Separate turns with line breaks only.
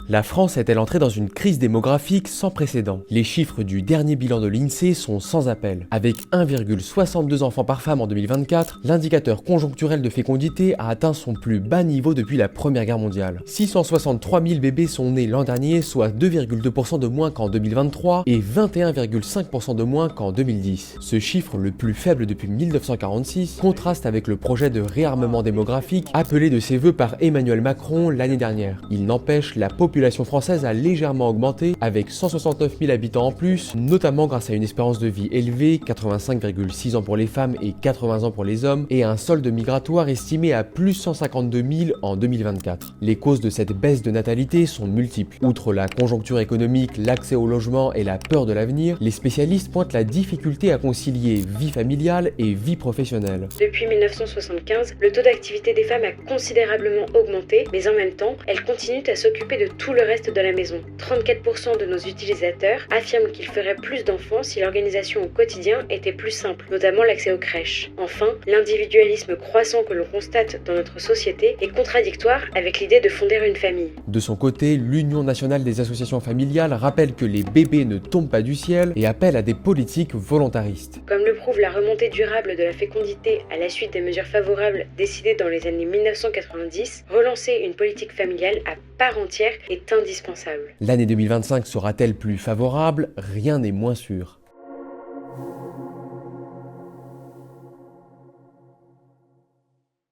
La France est-elle entrée dans une crise démographique sans précédent? Les chiffres du dernier bilan de l'INSEE sont sans appel. Avec 1,62 enfants par femme en 2024, l'indicateur conjoncturel de fécondité a atteint son plus bas niveau depuis la Première Guerre mondiale. 663 000 bébés sont nés l'an dernier, soit 2,2% de moins qu'en 2023 et 21,5% de moins qu'en 2010. Ce chiffre, le plus faible depuis 1946, contraste avec le projet de réarmement démographique appelé de ses vœux par Emmanuel Macron l'année dernière. Il n'empêche, la population française a légèrement augmenté avec 169 000 habitants en plus, notamment grâce à une espérance de vie élevée, 85,6 ans pour les femmes et 80 ans pour les hommes, et un solde migratoire estimé à plus 152 000 en 2024. Les causes de cette baisse de natalité sont multiples. Outre la conjoncture économique, l'accès au logement et la peur de l'avenir, les spécialistes pointent la difficulté à concilier vie familiale et vie professionnelle.
Depuis 1975, le taux d'activité des femmes a considérablement augmenté, mais en même temps, elles continuent à s'occuper de tout le reste de la maison. 34% de nos utilisateurs affirment qu'ils feraient plus d'enfants si l'organisation au quotidien était plus simple, notamment l'accès aux crèches. Enfin, l'individualisme croissant que l'on constate dans notre société est contradictoire avec l'idée de fonder une famille.
De son côté, l'Union nationale des associations familiales rappelle que les bébés ne tombent pas du ciel et appelle à des politiques volontaristes.
Comme le prouve la remontée durable de la fécondité à la suite des mesures favorables décidées dans les années 1990, relancer une politique familiale à part entière est indispensable.
L'année 2025 sera-t-elle plus favorable? Rien n'est moins sûr.